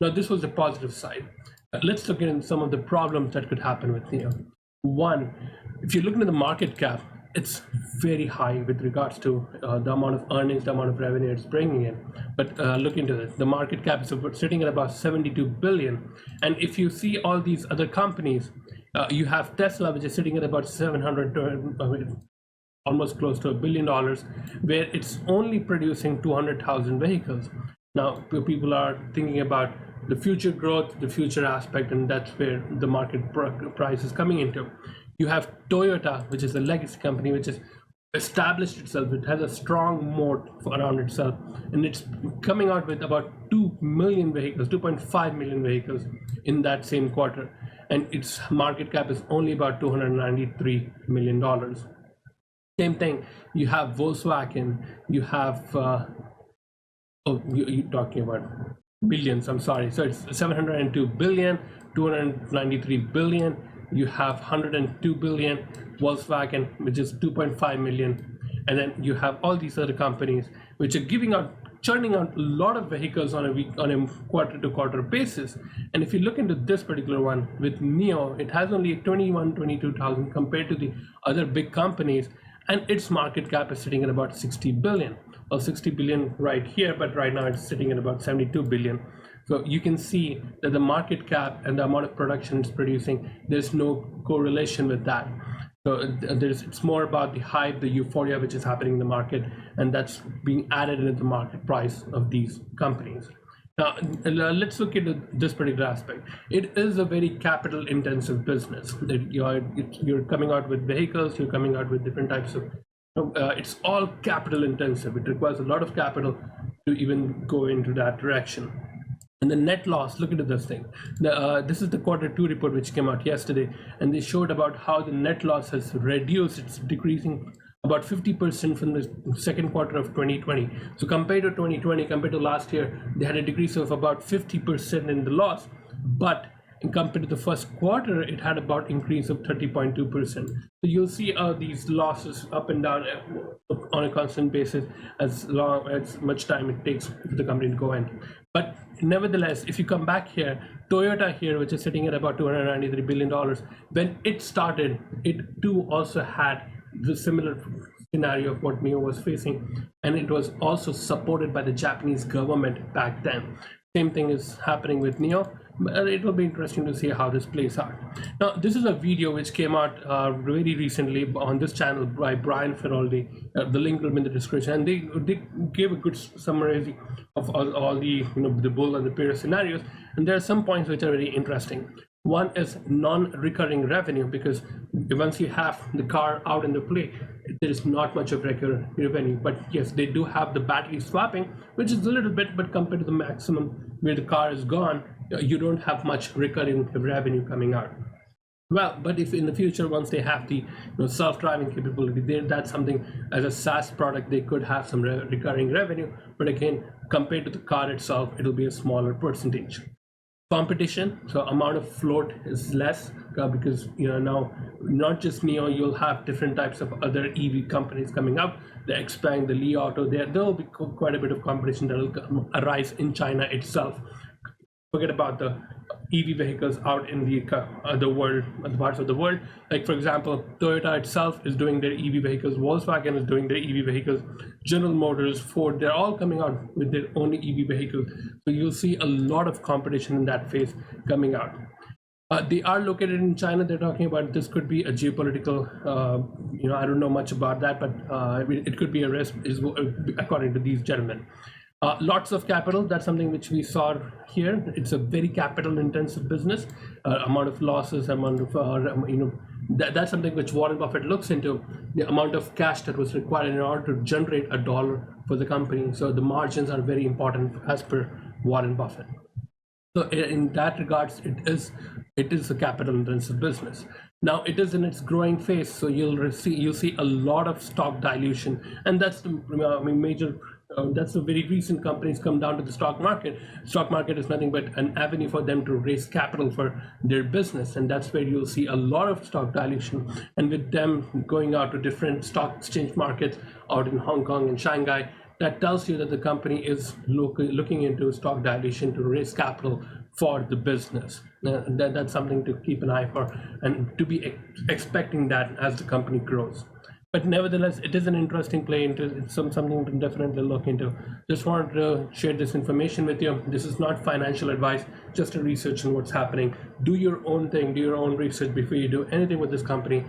Now, this was the positive side. Let's look at some of the problems that could happen with Nio. One, if you look into the market cap, it's very high with regards to the amount of earnings, the amount of revenue it's bringing in. But look into it. The market cap is sitting at about 72 billion. And if you see all these other companies, you have Tesla, which is sitting at about 700, almost close to $1 billion, where it's only producing 200,000 vehicles. Now, people are thinking about the future growth, the future aspect, and that's where the market price is coming into. You have Toyota, which is a legacy company, which has established itself. It has a strong moat around itself, and it's coming out with about 2 million vehicles, 2.5 million vehicles in that same quarter, and its market cap is only about $293 million. Same thing, you have Volkswagen, you have, you're talking about billions, I'm sorry. So it's 702 billion, 293 billion, you have 102 billion, Volkswagen, which is 2.5 million. And then you have all these other companies which are churning out a lot of vehicles on a quarter to quarter basis. And if you look into this particular one with Nio, it has only 22,000 compared to the other big companies, and its market cap is sitting at about 60 billion. Well, 60 billion right here, but right now it's sitting at about 72 billion. So you can see that the market cap and the amount of production it's producing, there's no correlation with that. So it's more about the hype, the euphoria which is happening in the market, and that's being added into the market price of these companies. Now, let's look into this particular aspect. It is a very capital intensive business. You're coming out with vehicles, you're coming out with different types of, it's all capital intensive. It requires a lot of capital to even go into that direction. And the net loss, look into this thing. This is the Q2 report which came out yesterday, and they showed about how the net loss has reduced. It's decreasing about 50% from the second quarter of 2020. So compared to 2020, compared to last year, they had a decrease of about 50% in the loss. But compared to the first quarter, it had about increase of 30.2%. So you'll see these losses up and down on a constant basis as much time it takes for the company to go in. But nevertheless, if you come back here, Toyota here, which is sitting at about $293 billion, when it started, it too also had the similar scenario of what Nio was facing, and it was also supported by the Japanese government back then. Same thing is happening with Nio. It will be interesting to see how this plays out. Now, this is a video which came out very recently on this channel by Brian Feroldi. The link will be in the description, and they gave a good summary of all the the bull and the bear scenarios. And there are some points which are very interesting. One is non-recurring revenue, because once you have the car out in the play, there is not much of recurring revenue. But yes, they do have the battery swapping, which is a little bit, but compared to the maximum where the car is gone, you don't have much recurring revenue coming out. Well, but if in the future, once they have the self-driving capability, that's something as a SaaS product, they could have some recurring revenue. But again, compared to the car itself, it'll be a smaller percentage. Competition, so amount of float is less because now not just Nio, you'll have different types of other EV companies coming up. The XPeng, the Li Auto, there'll be quite a bit of competition that will arise in China itself. Forget about the EV vehicles out in the world, other parts of the world. Like for example, Toyota itself is doing their EV vehicles, Volkswagen is doing their EV vehicles, General Motors, Ford, they're all coming out with their own EV vehicles. So you'll see a lot of competition in that phase coming out. They are located in China. They're talking about this could be a geopolitical, I don't know much about that, but it could be a risk, according to these gentlemen. Lots of capital, that's something which we saw here. It's a very capital intensive business. Amount of losses, amount of, that's something which Warren Buffett looks into, the amount of cash that was required in order to generate $1 for the company. So the margins are very important as per Warren Buffett. So in that regards, it is a capital intensive business. Now it is in its growing phase, so you'll see a lot of stock dilution, and that's the major. That's the very recent companies come down to the stock market. Stock market is nothing but an avenue for them to raise capital for their business, and that's where you'll see a lot of stock dilution. And with them going out to different stock exchange markets out in Hong Kong and Shanghai, that tells you that the company is looking into stock dilution to raise capital for the business. That's something to keep an eye for, and to be expecting that as the company grows. But nevertheless, it is an interesting play. It's something to definitely look into. Just wanted to share this information with you. This is not financial advice, just a research on what's happening. Do your own thing, do your own research before you do anything with this company.